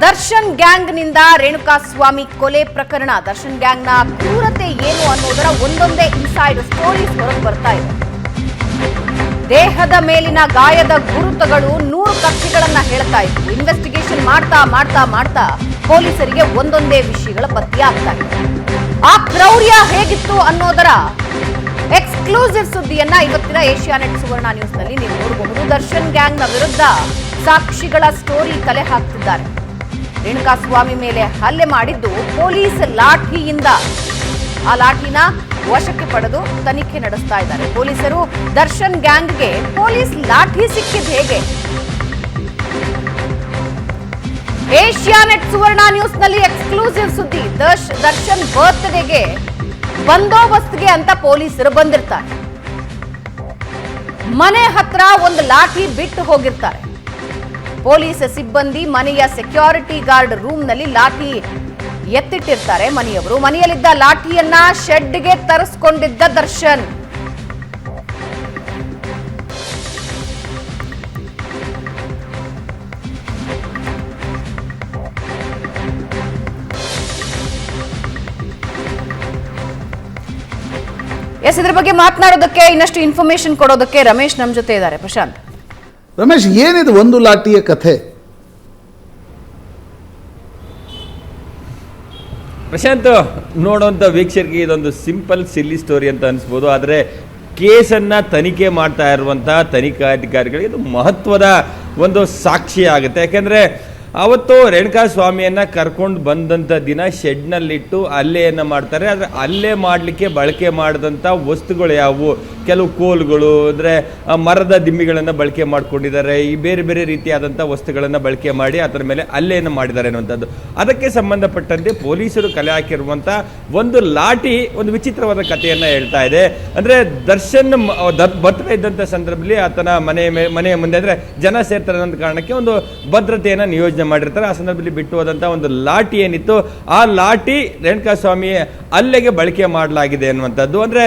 ದರ್ಶನ್ ಗ್ಯಾಂಗ್ನಿಂದ ರೇಣುಕಾಸ್ವಾಮಿ ಕೊಲೆ ಪ್ರಕರಣ, ದರ್ಶನ್ ಗ್ಯಾಂಗ್ನ ಕ್ರೂರತೆ ಏನು ಅನ್ನೋದರ ಒಂದೊಂದೇ ಇನ್ಸೈಡ್ ಸ್ಟೋರೀಸ್ ಹೊರಗೆ ಬರ್ತಾ ಇದೆ. ದೇಹದ ಮೇಲಿನ ಗಾಯದ ಗುರುತುಗಳು 100 ಕಕ್ಷಿಗಳನ್ನ ಹೇಳ್ತಾ ಇತ್ತು. ಇನ್ವೆಸ್ಟಿಗೇಷನ್ ಮಾಡ್ತಾ ಮಾಡ್ತಾ ಮಾಡ್ತಾ ಪೊಲೀಸರಿಗೆ ಒಂದೊಂದೇ ವಿಷಯಗಳ ಪತ್ತೆಯಾಗ್ತಾ ಇದೆ. ಆ ಕ್ರೌರ್ಯ ಹೇಗಿತ್ತು ಅನ್ನೋದರ ಎಕ್ಸ್ಕ್ಲೂಸಿವ್ ಸುದ್ದಿಯನ್ನ ಇವತ್ತಿನ ಏಷ್ಯಾನೆಟ್ ಸುವರ್ಣ ನ್ಯೂಸ್ ನಲ್ಲಿ ನೀವು ನೋಡಬಹುದು. ದರ್ಶನ್ ಗ್ಯಾಂಗ್ನ ವಿರುದ್ಧ ಸಾಕ್ಷಿಗಳ ಸ್ಟೋರಿ ಕಲೆ ಹಾಕ್ತಿದ್ದಾರೆ. ರೇಣುಕಾಸ್ವಾಮಿ ಮೇಲೆ ಹಲ್ಲೆ ಮಾಡಿದ್ದು ಪೊಲೀಸ್ ಲಾಠಿಯಿಂದ. ಆ ಲಾಠಿನ ವಶಕ್ಕೆ ಪಡೆದು ತನಿಖೆ ನಡೆಸ್ತಾ ಇದ್ದಾರೆ ಪೊಲೀಸರು. ದರ್ಶನ್ ಗ್ಯಾಂಗ್ಗೆ ಪೊಲೀಸ್ ಲಾಠಿ ಸಿಕ್ಕಿದ್ ಹೇಗೆ? ಏಷ್ಯಾನೆಟ್ ಸುವರ್ಣ ನ್ಯೂಸ್ ನಲ್ಲಿ ಎಕ್ಸ್ಕ್ಲೂಸಿವ್ ಸುದ್ದಿ. ದರ್ಶನ್ ಬರ್ತ್ಡೇಗೆ ಬಂದೋಬಸ್ತ್ಗೆ ಅಂತ ಪೊಲೀಸರು ಬಂದಿರ್ತಾರೆ. ಮನೆ ಹತ್ರ ಒಂದು ಲಾಠಿ ಬಿಟ್ಟು ಹೋಗಿರ್ತಾರೆ. ಪೊಲೀಸ್ ಸಿಬ್ಬಂದಿ ಮನೆಯ ಸೆಕ್ಯೂರಿಟಿ ಗಾರ್ಡ್ ರೂಮ್ ನಲ್ಲಿ ಲಾಠಿ ಎತ್ತಿಟ್ಟಿರ್ತಾರೆ ಮನೆಯವರು. ಮನೆಯಲ್ಲಿದ್ದ ಲಾಠಿಯನ್ನ ಶೆಡ್ಗೆ ತರಿಸ್ಕೊಂಡಿದ್ದ ದರ್ಶನ್. ಇದ್ರ ಬಗ್ಗೆ ಮಾತನಾಡೋದಕ್ಕೆ, ಇನ್ನಷ್ಟು ಇನ್ಫಾರ್ಮೇಶನ್ ಕೊಡೋದಕ್ಕೆ ರಮೇಶ್ ನಮ್ಮ ಜೊತೆ ಇದ್ದಾರೆ. ಪ್ರಶಾಂತ್, ರಮೇಶ್, ಏನಿದು ಒಂದು ಲಾಠಿಯ ಕಥೆ? ಪ್ರಶಾಂತ್, ನೋಡುವಂಥ ವೀಕ್ಷಕರಿಗೆ ಇದೊಂದು ಸಿಂಪಲ್ ಸಿಲ್ಲಿ ಸ್ಟೋರಿ ಅಂತ ಅನಿಸ್ಬೋದು. ಆದರೆ ಕೇಸನ್ನು ತನಿಖೆ ಮಾಡ್ತಾ ಇರುವಂಥ ತನಿಖಾಧಿಕಾರಿಗಳಿಗೆ ಇದು ಮಹತ್ವದ ಒಂದು ಸಾಕ್ಷಿ ಆಗುತ್ತೆ. ಯಾಕೆಂದರೆ ಅವತ್ತು ರೇಣುಕಾಸ್ವಾಮಿಯನ್ನು ಕರ್ಕೊಂಡು ಬಂದಂಥ ದಿನ ಶೆಡ್ನಲ್ಲಿಟ್ಟು ಹಲ್ಲೆಯನ್ನು ಮಾಡ್ತಾರೆ. ಆದರೆ ಹಲ್ಲೆ ಮಾಡಲಿಕ್ಕೆ ಬಳಕೆ ಮಾಡಿದಂಥ ವಸ್ತುಗಳು ಯಾವುವು? ಕೆಲವು ಕೋಲುಗಳು, ಅಂದರೆ ಮರದ ದಿಮ್ಮಿಗಳನ್ನು ಬಳಕೆ ಮಾಡ್ಕೊಂಡಿದ್ದಾರೆ. ಈ ಬೇರೆ ಬೇರೆ ರೀತಿಯಾದಂಥ ವಸ್ತುಗಳನ್ನು ಬಳಕೆ ಮಾಡಿ ಅದರ ಮೇಲೆ ಹಲ್ಲೆಯನ್ನು ಮಾಡಿದ್ದಾರೆ ಅನ್ನುವಂಥದ್ದು. ಅದಕ್ಕೆ ಸಂಬಂಧಪಟ್ಟಂತೆ ಪೊಲೀಸರು ಕಲೆ ಹಾಕಿರುವಂಥ ಒಂದು ಲಾಠಿ ಒಂದು ವಿಚಿತ್ರವಾದ ಕಥೆಯನ್ನು ಹೇಳ್ತಾ ಇದೆ. ಅಂದರೆ ದರ್ಶನ್ ಬರ್ತಾ ಇದ್ದಂಥ ಸಂದರ್ಭದಲ್ಲಿ ಆತನ ಮನೆಯ ಮುಂದೆ ಅಂದರೆ ಜನ ಸೇರ್ತಾರೆ ಅನ್ನೋ ಕಾರಣಕ್ಕೆ ಒಂದು ಭದ್ರತೆಯನ್ನು ನಿಯೋಜನೆ ಮಾಡಿರ್ತಾರೆ. ಆ ಸಂದರ್ಭದಲ್ಲಿ ಬಿಟ್ಟು ಹೋದಂಥ ಒಂದು ಲಾಠಿ ಏನಿತ್ತು, ಆ ಲಾಠಿ ರೇಣುಕಾಸ್ವಾಮಿ ಹಲ್ಲೆಗೆ ಬಳಕೆ ಮಾಡಲಾಗಿದೆ ಅನ್ನುವಂಥದ್ದು. ಅಂದರೆ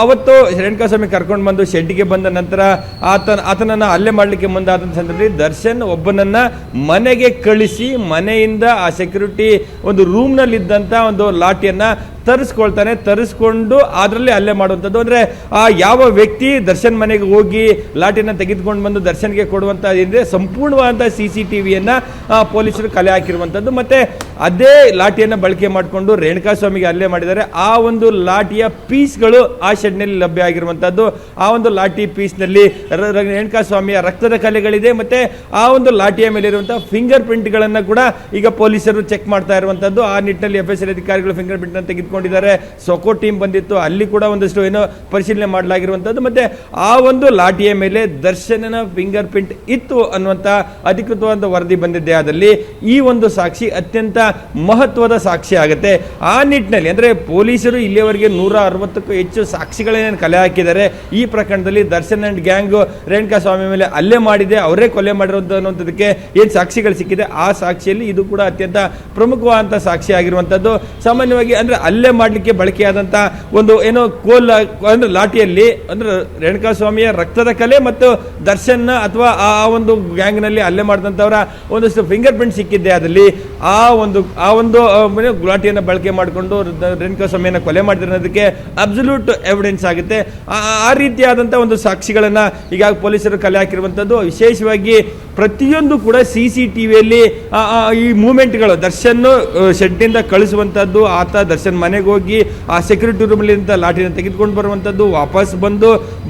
ಅವತ್ತು ರೇಣುಕಾಸ್ವಾಮಿ ಕರ್ಕೊಂಡು ಬಂದು ಶೆಡ್ಗೆ ಬಂದ ನಂತರ ಆತನನ್ನು ಹಲ್ಲೆ ಮಾಡಲಿಕ್ಕೆ ಮುಂದಾದ ಸಂದರ್ಭದಲ್ಲಿ ದರ್ಶನ್ ಒಬ್ಬನನ್ನ ಮನೆಗೆ ಕಳಿಸಿ ಮನೆಯಿಂದ ಆ ಸೆಕ್ಯೂರಿಟಿ ಒಂದು ರೂಮ್ನಲ್ಲಿದ್ದಂಥ ಒಂದು ಲಾಠಿಯನ್ನ ತರಿಸ್ಕೊಂಡು ಅದರಲ್ಲಿ ಹಲ್ಲೆ ಮಾಡುವಂಥದ್ದು. ಅಂದರೆ ಆ ಯಾವ ವ್ಯಕ್ತಿ ದರ್ಶನ್ ಮನೆಗೆ ಹೋಗಿ ಲಾಠಿಯನ್ನು ತೆಗೆದುಕೊಂಡು ಬಂದು ದರ್ಶನ್ಗೆ ಕೊಡುವಂಥ ಏನಿದೆ ಸಂಪೂರ್ಣವಾದಂಥ CCTVಯನ್ನು ಪೊಲೀಸರು ಕಲೆ ಹಾಕಿರುವಂಥದ್ದು. ಮತ್ತು ಅದೇ ಲಾಠಿಯನ್ನು ಬಳಕೆ ಮಾಡಿಕೊಂಡು ರೇಣುಕಾಸ್ವಾಮಿಗೆ ಹಲ್ಲೆ ಮಾಡಿದ್ದಾರೆ. ಆ ಒಂದು ಲಾಠಿಯ ಪೀಸ್ಗಳು ಆ ಶೆಡ್ನಲ್ಲಿ ಲಭ್ಯ ಆಗಿರುವಂಥದ್ದು. ಆ ಒಂದು ಲಾಠಿ ಪೀಸ್ನಲ್ಲಿ ರೇಣುಕಾಸ್ವಾಮಿಯ ರಕ್ತದ ಕಲೆಗಳಿದೆ. ಮತ್ತು ಆ ಒಂದು ಲಾಠಿಯ ಮೇಲೆ ಇರುವಂಥ ಫಿಂಗರ್ ಪ್ರಿಂಟ್ಗಳನ್ನು ಕೂಡ ಈಗ ಪೊಲೀಸರು ಚೆಕ್ ಮಾಡ್ತಾ ಇರುವಂಥದ್ದು. ಆ ನಿಟ್ಟಿನಲ್ಲಿ FSL ಅಧಿಕಾರಿಗಳು ಫಿಂಗರ್ ಪ್ರಿಂಟನ್ನು ತೆಗೆದುಕೊಂಡಿದ್ದಾರೆ. ಸೊಕೋ ಟೀಮ್ ಬಂದಿತ್ತು, ಅಲ್ಲಿ ಕೂಡ ಒಂದಷ್ಟು ಏನೋ ಪರಿಶೀಲನೆ ಮಾಡಲಾಗಿರುವಂಥದ್ದು. ಮತ್ತೆ ಆ ಒಂದು ಲಾಠಿಯ ಮೇಲೆ ದರ್ಶನನ ಫಿಂಗರ್ ಪ್ರಿಂಟ್ ಇತ್ತು ಅನ್ನುವಂಥ ಅಧಿಕೃತವಾದ ವರದಿ ಬಂದಿದ್ದೆ. ಅದರಲ್ಲಿ ಈ ಒಂದು ಸಾಕ್ಷಿ ಅತ್ಯಂತ ಮಹತ್ವದ ಸಾಕ್ಷಿ ಆಗುತ್ತೆ. ಆ ನಿಟ್ಟಿನಲ್ಲಿ ಅಂದರೆ ಪೊಲೀಸರು ಇಲ್ಲಿಯವರೆಗೆ 160ಕ್ಕೂ ಹೆಚ್ಚು ಸಾಕ್ಷಿಗಳೇನು ಕಲೆ ಹಾಕಿದ್ದಾರೆ. ಈ ಪ್ರಕರಣದಲ್ಲಿ ದರ್ಶನ್ ಅಂಡ್ ಗ್ಯಾಂಗ್ ರೇಣುಕಾಸ್ವಾಮಿ ಮೇಲೆ ಹಲ್ಲೆ ಮಾಡಿದೆ, ಅವರೇ ಕೊಲೆ ಮಾಡಿರುವಂಥ ಅನ್ನುವಂಥದ್ದಕ್ಕೆ ಏನು ಸಾಕ್ಷಿಗಳು ಸಿಕ್ಕಿದೆ, ಆ ಸಾಕ್ಷಿಯಲ್ಲಿ ಇದು ಕೂಡ ಅತ್ಯಂತ ಪ್ರಮುಖವಾದಂಥ ಸಾಕ್ಷಿ ಆಗಿರುವಂಥದ್ದು. ಸಾಮಾನ್ಯವಾಗಿ ಅಂದರೆ ಹಲ್ಲೆ ಮಾಡಲಿಕ್ಕೆ ಬಳಕೆಯಾದಂಥ ಒಂದು ಏನೋ ಅಂದ್ರೆ ಲಾಠಿಯಲ್ಲಿ ಅಂದ್ರೆ ರೇಣುಕಾಸ್ವಾಮಿಯ ರಕ್ತದ ಕಲೆ ಮತ್ತು ದರ್ಶನ್ ಅಥವಾ ಆ ಒಂದು ಗ್ಯಾಂಗ್ನಲ್ಲಿ ಹಲ್ಲೆ ಮಾಡಿದಂಥವರ ಒಂದಷ್ಟು ಫಿಂಗರ್ ಪ್ರಿಂಟ್ ಸಿಕ್ಕಿದ್ದೆ. ಅದರಲ್ಲಿ ಆ ಒಂದು ಲಾಠಿಯನ್ನು ಬಳಕೆ ಮಾಡಿಕೊಂಡು ರೇಣುಕಾಸ್ವಾಮಿಯನ್ನು ಕೊಲೆ ಮಾಡಿರೋದಕ್ಕೆ ಅಬ್ಸಲ್ಯೂಟ್ ಎವಿಡೆನ್ಸ್ ಆಗುತ್ತೆ. ಆ ರೀತಿಯಾದಂಥ ಒಂದು ಸಾಕ್ಷಿಗಳನ್ನು ಈಗ ಪೊಲೀಸರು ಕಲೆ ಹಾಕಿರುವಂಥದ್ದು. ವಿಶೇಷವಾಗಿ ಪ್ರತಿಯೊಂದು ಕೂಡ CCTVಯಲ್ಲಿ ಈ ಮೂಮೆಂಟ್ಗಳು ದರ್ಶನ್ ಶೆಡ್ನಿಂದ ಕಳಿಸುವಂಥದ್ದು, ಆತ ದರ್ಶನ್ ಮನೆಗೆ ಹೋಗಿ ಆ ಸೆಕ್ಯೂರಿಟಿ ರೂಮಲ್ಲಿಂದ ಲಾಠಿನ ತೆಗೆದುಕೊಂಡು ಬರುವಂಥದ್ದು, ವಾಪಸ್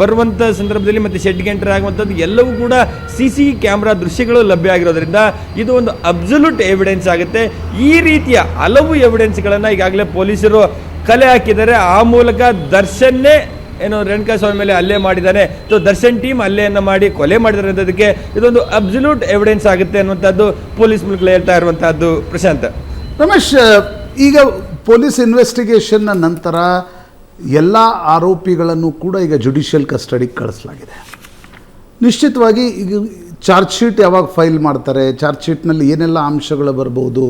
ಬರುವಂಥ ಸಂದರ್ಭದಲ್ಲಿ ಮತ್ತು ಶೆಡ್ಗೆ ಎಂಟರ್ ಆಗುವಂಥದ್ದು ಎಲ್ಲವೂ ಕೂಡ CC ಕ್ಯಾಮ್ರಾ ದೃಶ್ಯಗಳು ಲಭ್ಯ ಆಗಿರೋದ್ರಿಂದ ಇದು ಒಂದು ಅಬ್ಸಲ್ಯೂಟ್ ಎವಿಡೆನ್ಸ್ ಆಗುತ್ತೆ. ಈ ರೀತಿಯ ಹಲವು ಎವಿಡೆನ್ಸ್ಗಳನ್ನು ಈಗಾಗಲೇ ಪೊಲೀಸರು ಕಲೆ ಹಾಕಿದ್ದಾರೆ. ಆ ಮೂಲಕ ದರ್ಶನ್ನೇ ಏನು ರೇಣುಕಾಸ್ವಾಮಿ ಮೇಲೆ ಹಲ್ಲೆ ಮಾಡಿದ್ದಾನೆ, ದರ್ಶನ್ ಟೀಮ್ ಹಲ್ಲೆಯನ್ನು ಮಾಡಿ ಕೊಲೆ ಮಾಡಿದ್ದಾರೆ ಅನ್ನೋದಕ್ಕೆ ಇದೊಂದು ಅಬ್ಸಲ್ಯೂಟ್ ಎವಿಡೆನ್ಸ್ ಆಗುತ್ತೆ ಅನ್ನುವಂಥದ್ದು ಪೊಲೀಸ್ ಮೂಲಕ ಹೇಳ್ತಾ ಇರುವಂತಹದ್ದು. ಪ್ರಶಾಂತ್, ರಮೇಶ್, ಈಗ ಪೊಲೀಸ್ ಇನ್ವೆಸ್ಟಿಗೇಷನ್ನ ನಂತರ ಎಲ್ಲ ಆರೋಪಿಗಳನ್ನು ಕೂಡ ಈಗ ಜುಡಿಷಿಯಲ್ ಕಸ್ಟಡಿಗೆ ಕಳಿಸಲಾಗಿದೆ. ನಿಶ್ಚಿತವಾಗಿ ಈಗ ಚಾರ್ಜ್ ಶೀಟ್ ಯಾವಾಗ ಫೈಲ್ ಮಾಡ್ತಾರೆ, ಚಾರ್ಜ್ ಶೀಟ್ನಲ್ಲಿ ಏನೆಲ್ಲ ಅಂಶಗಳು ಬರ್ಬೋದು,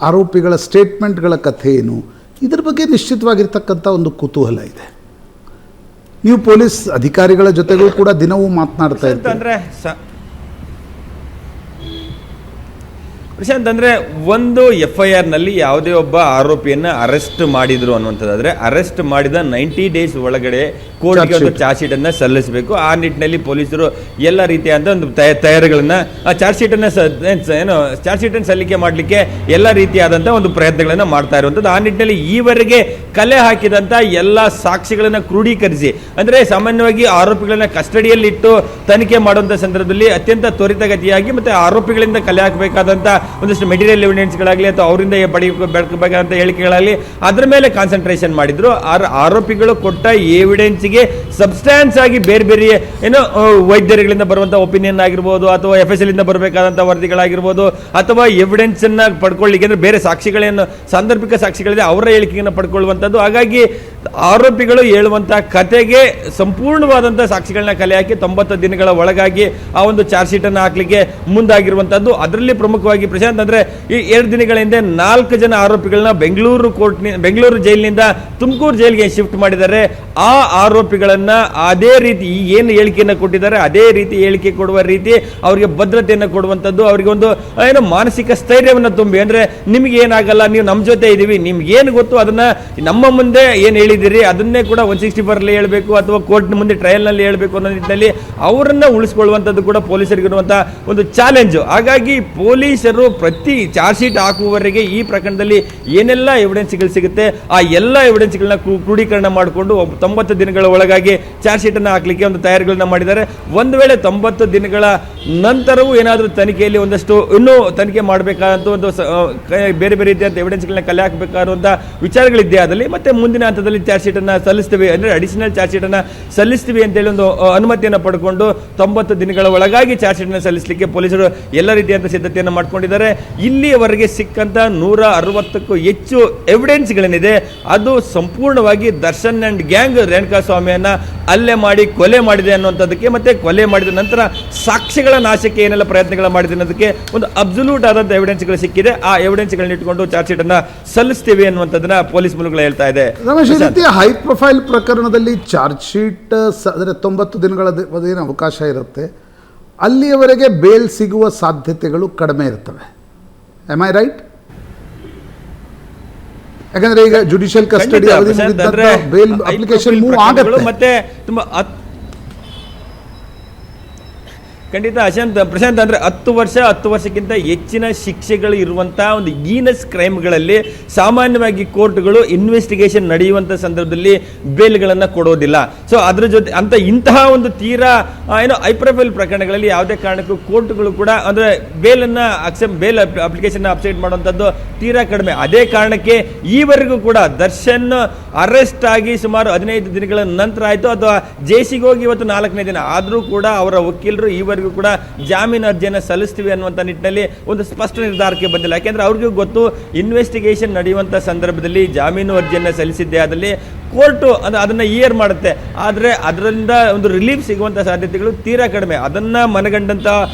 ಆರೋಪಿಗಳ ಸ್ಟೇಟ್ಮೆಂಟ್ಗಳ ಕಥೆ ಏನು, ಇದ್ರ ಬಗ್ಗೆ ನಿಶ್ಚಿತವಾಗಿರ್ತಕ್ಕಂಥ ಒಂದು ಕುತೂಹಲ ಇದೆ. ನೀವು ಪೊಲೀಸ್ ಅಧಿಕಾರಿಗಳ ಜೊತೆಗೂ ಕೂಡ ದಿನವೂ ಮಾತನಾಡ್ತಾ ಇರ್ತೀರಿ. ಪ್ರಶಾಂತ್ ಅಂದರೆ ಒಂದು FIR ನಲ್ಲಿ ಯಾವುದೇ ಒಬ್ಬ ಆರೋಪಿಯನ್ನು ಅರೆಸ್ಟ್ ಮಾಡಿದ್ರು ಅನ್ನುವಂಥದ್ದಾದರೆ ಅರೆಸ್ಟ್ ಮಾಡಿದ 90 ಡೇಸ್ ಒಳಗಡೆ ಕೋರ್ಟ್ಗೆ ಒಂದು ಚಾರ್ಜ್ ಶೀಟನ್ನು ಸಲ್ಲಿಸಬೇಕು. ಆ ನಿಟ್ಟಿನಲ್ಲಿ ಪೊಲೀಸರು ಎಲ್ಲ ರೀತಿಯಾದ ಒಂದು ತಯಾರಿಗಳನ್ನು ಚಾರ್ಜ್ ಶೀಟನ್ನು ಚಾರ್ಜ್ ಶೀಟನ್ನು ಸಲ್ಲಿಕೆ ಮಾಡಲಿಕ್ಕೆ ಎಲ್ಲ ರೀತಿಯಾದಂಥ ಒಂದು ಪ್ರಯತ್ನಗಳನ್ನು ಮಾಡ್ತಾ ಇರುವಂಥದ್ದು. ಆ ನಿಟ್ಟಿನಲ್ಲಿ ಈವರೆಗೆ ಕಲೆ ಹಾಕಿದಂಥ ಎಲ್ಲ ಸಾಕ್ಷಿಗಳನ್ನು ಕ್ರೋಢೀಕರಿಸಿ, ಅಂದರೆ ಸಾಮಾನ್ಯವಾಗಿ ಆರೋಪಿಗಳನ್ನ ಕಸ್ಟಡಿಯಲ್ಲಿಟ್ಟು ತನಿಖೆ ಮಾಡುವಂಥ ಸಂದರ್ಭದಲ್ಲಿ ಅತ್ಯಂತ ತ್ವರಿತಗತಿಯಾಗಿ ಮತ್ತು ಆರೋಪಿಗಳಿಂದ ಕಲೆ ಹಾಕಬೇಕಾದಂಥ ಒಂದಷ್ಟು ಮೆಟೀರಿಯಲ್ ಎವಿಡೆನ್ಸ್ಗಳಾಗಲಿ ಅಥವಾ ಅವರಿಂದ ಬೆಳಕಬೇಕಾದಂಥ ಹೇಳಿಕೆಗಳಾಗಲಿ ಅದರ ಮೇಲೆ ಕಾನ್ಸಂಟ್ರೇಷನ್ ಮಾಡಿದ್ರು. ಆರೋಪಿಗಳು ಕೊಟ್ಟ ಎವಿಡೆನ್ಸ್ಗೆ ಸಬ್ಸ್ಟ್ಯಾನ್ಸ್ ಆಗಿ ಬೇರೆ ಬೇರೆ ಏನೋ ವೈದ್ಯರುಗಳಿಂದ ಬರುವಂಥ ಒಪಿನಿಯನ್ ಆಗಿರ್ಬೋದು ಅಥವಾ FSL ಇಂದ ಬರಬೇಕಾದಂಥ ವರದಿಗಳಾಗಿರ್ಬೋದು ಅಥವಾ ಎವಿಡೆನ್ಸ್ ಅನ್ನ ಪಡ್ಕೊಳ್ಳಿಕ್ಕೆ ಅಂದರೆ ಬೇರೆ ಸಾಕ್ಷಿಗಳೇನು ಸಾಂದರ್ಭಿಕ ಸಾಕ್ಷಿಗಳಿದೆ ಅವರ ಹೇಳಿಕೆಯನ್ನು ಪಡ್ಕೊಳ್ಳುವಂಥದ್ದು. ಹಾಗಾಗಿ ಆರೋಪಿಗಳು ಹೇಳುವಂಥ ಕತೆಗೆ ಸಂಪೂರ್ಣವಾದಂಥ ಸಾಕ್ಷಿಗಳನ್ನ ಕಲೆ ಹಾಕಿ 90 ದಿನಗಳ ಒಳಗಾಗಿ ಆ ಒಂದು ಚಾರ್ಜ್ ಶೀಟನ್ನು ಹಾಕಲಿಕ್ಕೆ ಮುಂದಾಗಿರುವಂಥದ್ದು. ಅದರಲ್ಲಿ ಪ್ರಮುಖವಾಗಿ ಪ್ರಶಾಂತ್ ಅಂದರೆ ಈ 2 ದಿನಗಳ ಹಿಂದೆ 4 ಜನ ಆರೋಪಿಗಳನ್ನ ಬೆಂಗಳೂರು ಜೈಲಿನಿಂದ ತುಮಕೂರು ಜೈಲಿಗೆ ಶಿಫ್ಟ್ ಮಾಡಿದ್ದಾರೆ. ಆ ಆರೋಪಿಗಳನ್ನ ಅದೇ ರೀತಿ ಏನು ಹೇಳಿಕೆಯನ್ನು ಕೊಟ್ಟಿದ್ದಾರೆ ಅದೇ ರೀತಿ ಹೇಳಿಕೆ ಕೊಡುವ ರೀತಿ ಅವರಿಗೆ ಭದ್ರತೆಯನ್ನು ಕೊಡುವಂಥದ್ದು, ಅವರಿಗೆ ಒಂದು ಏನೋ ಮಾನಸಿಕ ಸ್ಥೈರ್ಯವನ್ನು ತುಂಬಿ, ಅಂದರೆ ನಿಮ್ಗೆ ಏನಾಗಲ್ಲ, ನೀವು ನಮ್ಮ ಜೊತೆ ಇದ್ದೀವಿ, ನಿಮ್ಗೆ ಏನು ಗೊತ್ತು ಅದನ್ನ ನಮ್ಮ ಮುಂದೆ ಏನು ಹೇಳಿದಿರಿ ಅದನ್ನೇ ಕೂಡ 164 ಹೇಳಬೇಕು ಅಥವಾ ಕೋರ್ಟ್ ಮುಂದೆ ಟ್ರಯಲ್ನಲ್ಲಿ ಹೇಳಬೇಕು ಅನ್ನೋ ನಿಟ್ಟಿನಲ್ಲಿ ಅವರನ್ನ ಉಳಿಸ್ಕೊಳ್ಳುವಂಥದ್ದು ಕೂಡ ಪೊಲೀಸರಿಗಿರುವಂಥ ಒಂದು ಚಾಲೆಂಜು. ಹಾಗಾಗಿ ಪೊಲೀಸರು ಪ್ರತಿ ಚಾರ್ಜ್ ಶೀಟ್ ಹಾಕುವವರೆಗೆ ಈ ಪ್ರಕರಣದಲ್ಲಿ ಏನೆಲ್ಲ ಎವಿಡೆನ್ಸ್ಗಳು ಸಿಗುತ್ತೆ ಆ ಎಲ್ಲ ಎವಿಡೆನ್ಸ್ಗಳನ್ನ ಕ್ರೋಢೀಕರಣ ಮಾಡಿಕೊಂಡು 90 ದಿನಗಳ ಒಳಗಾಗಿ ಚಾರ್ಜ್ ಶೀಟನ್ನು ಹಾಕಲಿಕ್ಕೆ ಒಂದು ತಯಾರಿಗಳನ್ನ ಮಾಡಿದ್ದಾರೆ. ಒಂದು ವೇಳೆ 90 ದಿನಗಳ ನಂತರವೂ ಏನಾದರೂ ತನಿಖೆಯಲ್ಲಿ ಒಂದಷ್ಟು ಇನ್ನೂ ತನಿಖೆ ಮಾಡಬೇಕಾದಂಥ ಒಂದು ಬೇರೆ ಬೇರೆ ರೀತಿಯಾದ ಎವಿಡೆನ್ಸ್ಗಳನ್ನ ಕಲೆ ಹಾಕಬೇಕಾದಂಥ ವಿಚಾರಗಳಿದ್ದೇ ಆದಲ್ಲಿ ಮತ್ತೆ ಮುಂದಿನ ಹಂತದಲ್ಲಿ ಚಾರ್ಜ್ ಶೀಟನ್ನು ಸಲ್ಲಿಸ್ತೀವಿ, ಅಂದರೆ ಅಡಿಷನಲ್ ಚಾರ್ಜ್ ಶೀಟನ್ನು ಸಲ್ಲಿಸ್ತೀವಿ ಅಂತೇಳಿ ಒಂದು ಅನುಮತಿಯನ್ನು ಪಡ್ಕೊಂಡು 90 ದಿನಗಳ ಒಳಗಾಗಿ ಚಾರ್ಜ್ ಶೀಟನ್ನು ಸಲ್ಲಿಸಲಿಕ್ಕೆ ಪೊಲೀಸರು ಎಲ್ಲ ರೀತಿಯಾದ ಸಿದ್ಧತೆಯನ್ನು ಮಾಡ್ಕೊಂಡಿದ್ದಾರೆ. ಇಲ್ಲಿಯವರೆಗೆ ಸಿಕ್ಕಂತ 160ಕ್ಕೂ ಹೆಚ್ಚು ಎವಿಡೆನ್ಸ್ಗಳೇನಿದೆ ಅದು ಸಂಪೂರ್ಣವಾಗಿ ದರ್ಶನ್ ಅಂಡ್ ಗ್ಯಾಂಗ್ ರೇಣುಕಾಸ್ವಾಮಿಯನ್ನ ಹಲ್ಲೆ ಮಾಡಿ ಕೊಲೆ ಮಾಡಿದೆ ಅನ್ನುವಂಥದ್ದಕ್ಕೆ ಮತ್ತೆ ಕೊಲೆ ಮಾಡಿದ ನಂತರ ಸಾಕ್ಷ್ಯಗಳ ನಾಶಕ್ಕೆ ಏನೆಲ್ಲ ಪ್ರಯತ್ನಗಳು ಮಾಡಿದೆ ಅನ್ನೋದಕ್ಕೆ ಒಂದು ಅಬ್ಸಲ್ಯೂಟ್ ಆದಂಥ ಎವಿಡೆನ್ಸ್ಗಳು ಸಿಕ್ಕಿದೆ. ಆ ಎವಿಡೆನ್ಸ್ಗಳನ್ನ ಇಟ್ಕೊಂಡು ಚಾರ್ಜ್ ಶೀಟ್ ಅನ್ನ ಸಲ್ಲಿಸ್ತೀವಿ ಅನ್ನುವಂಥದ್ದನ್ನ ಪೊಲೀಸ್ ಮೂಲಗಳು ಹೇಳ್ತಾ ಇದೆ. ರಮೇಶ್, ಈ ರೀತಿ ಹೈ ಪ್ರೊಫೈಲ್ ಪ್ರಕರಣದಲ್ಲಿ ಚಾರ್ಜ್ ಶೀಟ್ ಅಂದರೆ 90 ದಿನಗಳ ಏನು ಅವಕಾಶ ಇರುತ್ತೆ, ಅಲ್ಲಿಯವರೆಗೆ ಬೇಲ್ ಸಿಗುವ ಸಾಧ್ಯತೆಗಳು ಕಡಿಮೆ ಇರ್ತವೆ. Am I right? ಯಾಕಂದ್ರೆ ಈಗ ಜುಡಿಷಿಯಲ್ ಕಸ್ಟಡಿ ಅವಧಿ ಮುಗಿದ ಬೇಲ್ ಅಪ್ಲಿಕೇಶನ್ ಮೂವ್ ಆಗುತ್ತೆ. ಮತ್ತೆ ತುಂಬಾ ಖಂಡಿತ ಪ್ರಶಾಂತ್ ಅಂದರೆ 10 ವರ್ಷಕ್ಕಿಂತ ಹೆಚ್ಚಿನ ಶಿಕ್ಷೆಗಳು ಇರುವಂತಹ ಒಂದು ಈನಸ್ ಕ್ರೈಮ್ಗಳಲ್ಲಿ ಸಾಮಾನ್ಯವಾಗಿ ಕೋರ್ಟ್ಗಳು ಇನ್ವೆಸ್ಟಿಗೇಷನ್ ನಡೆಯುವಂಥ ಸಂದರ್ಭದಲ್ಲಿ ಬೇಲ್ಗಳನ್ನು ಕೊಡೋದಿಲ್ಲ. ಸೊ ಅದ್ರ ಜೊತೆ ಇಂತಹ ಒಂದು ತೀರಾ ಏನೋ ಹೈ ಪ್ರೊಫೈಲ್ ಪ್ರಕರಣಗಳಲ್ಲಿ ಯಾವುದೇ ಕಾರಣಕ್ಕೂ ಕೋರ್ಟ್ಗಳು ಕೂಡ ಅಂದರೆ ಬೇಲ್ ಅಪ್ಲಿಕೇಶನ್ ಅಪ್ಸೆಟ್ ಮಾಡುವಂಥದ್ದು ತೀರಾ ಕಡಿಮೆ. ಅದೇ ಕಾರಣಕ್ಕೆ ಈವರೆಗೂ ಕೂಡ ದರ್ಶನ್ ಅರೆಸ್ಟ್ ಆಗಿ ಸುಮಾರು 15 ದಿನಗಳ ನಂತರ ಆಯಿತು ಅಥವಾ ಜೈಸಿಗೆ ಹೋಗಿ ಇವತ್ತು 4ನೇ ದಿನ ಆದರೂ ಕೂಡ ಅವರ ವಕೀಲರು ಈವರೆಗೂ ಕೂಡ ಜಾಮೀನು ಅರ್ಜಿಯನ್ನು ಸಲ್ಲಿಸ್ತೀವಿ ಅನ್ನುವಂಥ ನಿಟ್ಟಿನಲ್ಲಿ ಒಂದು ಸ್ಪಷ್ಟ ನಿರ್ಧಾರಕ್ಕೆ ಬಂದಿಲ್ಲ. ಯಾಕೆಂದ್ರೆ ಅವ್ರಿಗೂ ಗೊತ್ತು ಇನ್ವೆಸ್ಟಿಗೇಷನ್ ನಡೆಯುವಂಥ ಸಂದರ್ಭದಲ್ಲಿ ಜಾಮೀನು ಅರ್ಜಿಯನ್ನು ಸಲ್ಲಿಸಿದ್ದೇ ಆದಲ್ಲಿ ಕೋರ್ಟು ಅದನ್ನು ಇಯರ್ ಮಾಡುತ್ತೆ, ಆದರೆ ಅದರಿಂದ ಒಂದು ರಿಲೀಫ್ ಸಿಗುವಂಥ ಸಾಧ್ಯತೆಗಳು ತೀರಾ ಕಡಿಮೆ. ಅದನ್ನು ಮನಗಂಡಂಥ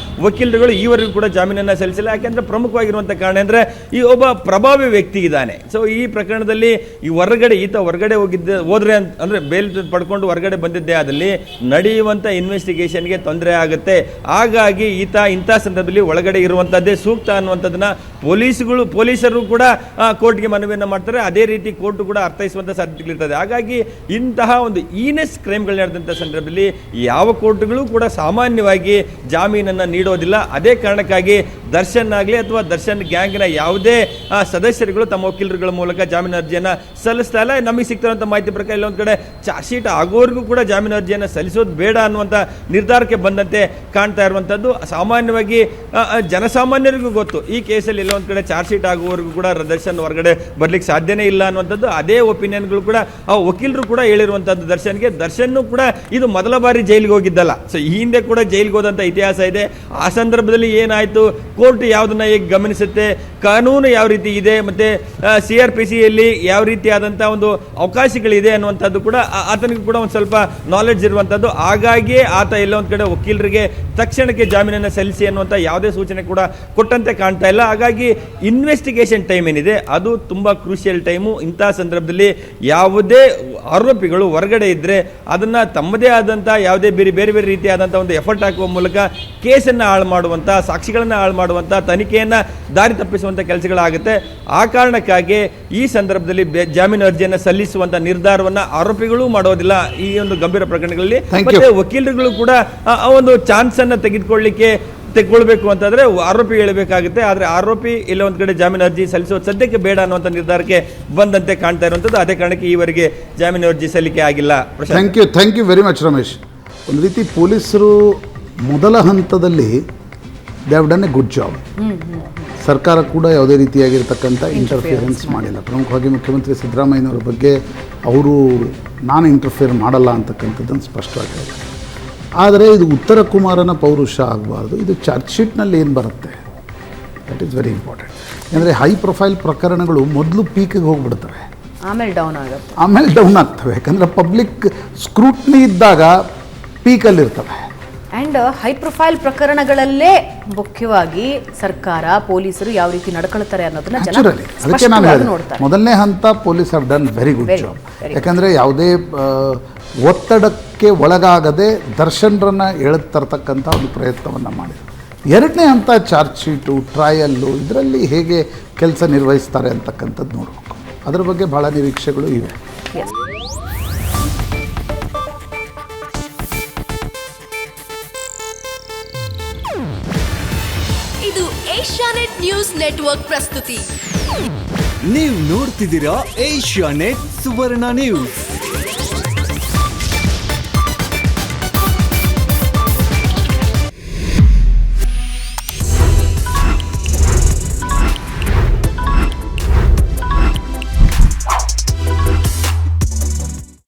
ವಕೀಲರುಗಳು ಈವರೆಗೂ ಕೂಡ ಜಾಮೀನನ್ನು ಸಲ್ಲಿಸಿಲ್ಲ. ಯಾಕೆಂದರೆ ಪ್ರಮುಖವಾಗಿರುವಂಥ ಕಾರಣ ಅಂದರೆ ಈ ಒಬ್ಬ ಪ್ರಭಾವಿ ವ್ಯಕ್ತಿ ಇದ್ದಾನೆ. ಸೊ ಈ ಪ್ರಕರಣದಲ್ಲಿ ಈತ ಹೊರಗಡೆ ಹೋದ್ರೆ ಅಂದರೆ ಬೇಲ್ ಪಡ್ಕೊಂಡು ಹೊರಗಡೆ ಬಂದಿದ್ದೇ ಆದಲ್ಲಿ ನಡೆಯುವಂಥ ಇನ್ವೆಸ್ಟಿಗೇಷನ್ಗೆ ತೊಂದರೆ ಆಗುತ್ತೆ. ಹಾಗಾಗಿ ಇಂಥ ಸಂದರ್ಭದಲ್ಲಿ ಒಳಗಡೆ ಇರುವಂಥದ್ದೇ ಸೂಕ್ತ ಅನ್ನುವಂಥದ್ದನ್ನ ಪೊಲೀಸರು ಕೂಡ ಕೋರ್ಟ್ಗೆ ಮನವಿಯನ್ನು ಮಾಡ್ತಾರೆ. ಅದೇ ರೀತಿ ಕೋರ್ಟ್ ಕೂಡ ಅರ್ಥೈಸುವಂಥ ಸಾಧ್ಯತೆಗಳಿರ್ತದೆ. ಹಾಗಾಗಿ ಇಂತಹ ಒಂದು ಈನೆಸ್ ಕ್ರೈಮ್ಗಳು ನಡೆದಂಥ ಸಂದರ್ಭದಲ್ಲಿ ಯಾವ ಕೋರ್ಟ್ಗಳು ಕೂಡ ಸಾಮಾನ್ಯವಾಗಿ ಜಾಮೀನನ್ನು ನೀಡೋದಿಲ್ಲ. ಅದೇ ಕಾರಣಕ್ಕಾಗಿ ದರ್ಶನ್ ಆಗಲಿ ಅಥವಾ ದರ್ಶನ್ ಗ್ಯಾಂಗ್ನ ಯಾವುದೇ ಸದಸ್ಯರುಗಳು ತಮ್ಮ ವಕೀಲರುಗಳ ಮೂಲಕ ಜಾಮೀನು ಅರ್ಜಿಯನ್ನು ಸಲ್ಲಿಸ್ತಾ ಇಲ್ಲ. ನಮಗೆ ಸಿಗ್ತಿರುವಂಥ ಮಾಹಿತಿ ಪ್ರಕಾರ ಇಲ್ಲೊಂದು ಕಡೆ ಚಾರ್ಜ್ ಶೀಟ್ ಆಗೋವರೆಗೂ ಕೂಡ ಜಾಮೀನು ಅರ್ಜಿಯನ್ನು ಸಲ್ಲಿಸೋದು ಬೇಡ ಅನ್ನುವಂಥ ನಿರ್ಧಾರಕ್ಕೆ ಬಂದಂತೆ ಕಾಣ್ತಾ ಇರುವಂಥದ್ದು. ಸಾಮಾನ್ಯವಾಗಿ ಜನಸಾಮಾನ್ಯರಿಗೂ ಗೊತ್ತು ಈ ಕೇಸಲ್ಲಿ ಎಲ್ಲೊಂದು ಕಡೆ ಚಾರ್ಜ್ ಶೀಟ್ ಆಗುವವರೆಗೂ ಕೂಡ ದರ್ಶನ್ ಹೊರಗಡೆ ಬರ್ಲಿಕ್ಕೆ ಸಾಧ್ಯನೇ ಇಲ್ಲ ಅನ್ನುವಂಥದ್ದು. ಅದೇ ಒಪಿನಿಯನ್ಗಳು ಕೂಡ ಆ ವಕೀಲರು ಕೂಡ ಹೇಳಿರುವಂಥದ್ದು ದರ್ಶನ್ ಕೂಡ ಇದು ಮೊದಲ ಬಾರಿ ಜೈಲಿಗೆ ಹೋಗಿದ್ದಲ್ಲ. ಸೊ ಈ ಹಿಂದೆ ಕೂಡ ಜೈಲಿಗೆ ಹೋದಂಥ ಇತಿಹಾಸ ಇದೆ. ಆ ಸಂದರ್ಭದಲ್ಲಿ ಏನಾಯಿತು, ಕೋರ್ಟ್ ಯಾವುದನ್ನ ಹೇಗೆ ಗಮನಿಸುತ್ತೆ, ಕಾನೂನು ಯಾವ ರೀತಿ ಇದೆ, ಮತ್ತೆ CRPCಯಲ್ಲಿ ಯಾವ ರೀತಿಯಾದಂಥ ಒಂದು ಅವಕಾಶಗಳಿದೆ ಅನ್ನುವಂಥದ್ದು ಕೂಡ ಆತನಿಗೂ ಕೂಡ ಒಂದು ಸ್ವಲ್ಪ ನಾಲೆಡ್ಜ್ ಇರುವಂಥದ್ದು. ಹಾಗಾಗಿ ಆತ ಎಲ್ಲ ಒಂದು ಕಡೆ ವಕೀಲರಿಗೆ ತಕ್ಷಣಕ್ಕೆ ಜಾಮೀನನ್ನು ಸಲ್ಲಿಸಿ ಅನ್ನುವಂಥ ಯಾವುದೇ ಸೂಚನೆ ಕೂಡ ಕೊಟ್ಟಂತೆ ಕಾಣ್ತಾ ಇಲ್ಲ. ಹಾಗಾಗಿ ಇನ್ವೆಸ್ಟಿಗೇಷನ್ ಟೈಮ್ ಏನಿದೆ ಅದು ತುಂಬ ಕ್ರೂಷಿಯಲ್ ಟೈಮು. ಇಂತಹ ಸಂದರ್ಭದಲ್ಲಿ ಯಾವುದೇ ಆರೋಪಿಗಳು ಹೊರಗಡೆ ಇದ್ದರೆ ಅದನ್ನು ತಮ್ಮದೇ ಆದಂಥ ಯಾವುದೇ ಬೇರೆ ಬೇರೆ ರೀತಿಯಾದಂಥ ಒಂದು ಎಫರ್ಟ್ ಹಾಕುವ ಮೂಲಕ ಕೇಸನ್ನು ಹಾಳು ಮಾಡುವಂಥ, ಸಾಕ್ಷಿಗಳನ್ನು ಹಾಳು ಮಾಡುವಂಥ, ತನಿಖೆಯನ್ನು ದಾರಿ ತಪ್ಪಿಸುವಂಥ ಕೆಲಸಗಳಾಗುತ್ತೆ. ಆ ಕಾರಣಕ್ಕಾಗಿ ಈ ಸಂದರ್ಭದಲ್ಲಿ ಜಾಮೀನು ಅರ್ಜಿಯನ್ನು ಸಲ್ಲಿಸುವಂಥ ನಿರ್ಧಾರವನ್ನು ಆರೋಪಿಗಳು ಮಾಡೋದಿಲ್ಲ ಈ ಒಂದು ಗಂಭೀರ ಪ್ರಕರಣಗಳಲ್ಲಿ. ಮತ್ತೆ ವಕೀಲರುಗಳು ಕೂಡ ಆ ಒಂದು ಚಾನ್ಸನ್ನು ತೆಗೆದುಕೊಳ್ಬೇಕು ಅಂತಂದ್ರೆ ಆರೋಪಿ ಹೇಳಬೇಕಾಗುತ್ತೆ. ಆದರೆ ಆರೋಪಿ ಇಲ್ಲ ಒಂದು ಕಡೆ ಜಾಮೀನು ಅರ್ಜಿ ಸಲ್ಲಿಸೋದು ಸದ್ಯಕ್ಕೆ ಬೇಡ ಅನ್ನುವಂಥ ನಿರ್ಧಾರಕ್ಕೆ ಬಂದಂತೆ ಕಾಣ್ತಾ ಇರುವಂಥದ್ದು. ಅದೇ ಕಾರಣಕ್ಕೆ ಈವರೆಗೆ ಜಾಮೀನು ಅರ್ಜಿ ಸಲ್ಲಿಕೆ ಆಗಿಲ್ಲ. Thank you very much Ramesh. ಒಂದು ರೀತಿ ಪೊಲೀಸರು ಮೊದಲ ಹಂತದಲ್ಲಿ they have done a good job. ಸರ್ಕಾರ ಕೂಡ ಯಾವುದೇ ರೀತಿಯಾಗಿರ್ತಕ್ಕಂಥ ಇಂಟರ್ಫಿಯರೆನ್ಸ್ ಮಾಡಿಲ್ಲ. ಪ್ರಮುಖವಾಗಿ ಮುಖ್ಯಮಂತ್ರಿ ಸಿದ್ದರಾಮಯ್ಯನವರ ಬಗ್ಗೆ ಅವರು ನಾನು ಇಂಟರ್ಫಿಯರ್ ಮಾಡಲ್ಲ ಅಂತಕ್ಕಂಥದ್ದನ್ನು ಸ್ಪಷ್ಟವಾಗಿದೆ. ಆದರೆ ಇದು ಉತ್ತರ ಕುಮಾರನ ಪೌರುಷ ಆಗಬಾರ್ದು. ಇದು ಚಾರ್ಜ್ ಶೀಟ್ನಲ್ಲಿ ಏನು ಬರುತ್ತೆ ದಟ್ ಈಸ್ ವೆರಿ ಇಂಪಾರ್ಟೆಂಟ್. ಅಂದರೆ ಹೈ ಪ್ರೊಫೈಲ್ ಪ್ರಕರಣಗಳು ಮೊದಲು ಪೀಕಿಗೆ ಹೋಗ್ಬಿಡ್ತವೆ, ಆಮೇಲೆ ಡೌನ್ ಆಗ್ತವೆ. ಯಾಕಂದರೆ ಪಬ್ಲಿಕ್ ಸ್ಕ್ರೂಟ್ನಿ ಇದ್ದಾಗ ಪೀಕಲ್ಲಿರ್ತವೆ. ಆ್ಯಂಡ್ ಹೈ ಪ್ರೊಫೈಲ್ ಪ್ರಕರಣಗಳಲ್ಲೇ ಮುಖ್ಯವಾಗಿ ಸರ್ಕಾರ ಪೊಲೀಸರು ಯಾವ ರೀತಿ ನಡ್ಕೊಳ್ತಾರೆ ಅನ್ನೋದನ್ನ ಅದಕ್ಕೆ ನಾನು ಹೇಳಿದೆ ಮೊದಲನೇ ಹಂತ police have done very good job. ಯಾಕಂದರೆ ಯಾವುದೇ ಒತ್ತಡಕ್ಕೆ ಒಳಗಾಗದೆ ದರ್ಶನ್ರನ್ನ ಎಳೆತರ್ತಕ್ಕಂಥ ಒಂದು ಪ್ರಯತ್ನವನ್ನು ಮಾಡಿದರು. ಎರಡನೇ ಹಂತ ಚಾರ್ಜ್ ಶೀಟು, ಟ್ರಯಲ್ಲು, ಇದರಲ್ಲಿ ಹೇಗೆ ಕೆಲಸ ನಿರ್ವಹಿಸ್ತಾರೆ ಅಂತಕ್ಕಂಥದ್ದು ನೋಡಬೇಕು. ಅದರ ಬಗ್ಗೆ ಭಾಳ ನಿರೀಕ್ಷೆಗಳು ಇವೆ. ಇದು ಏಷ್ಯಾನೆಟ್ ನ್ಯೂಸ್ ನೆಟ್ವರ್ಕ್ ಪ್ರಸ್ತುತಿ. ನೀವು ನೋಡ್ತಿದ್ದೀರಾ ಏಷ್ಯಾನೆಟ್ ಸುವರ್ಣ ನ್ಯೂಸ್.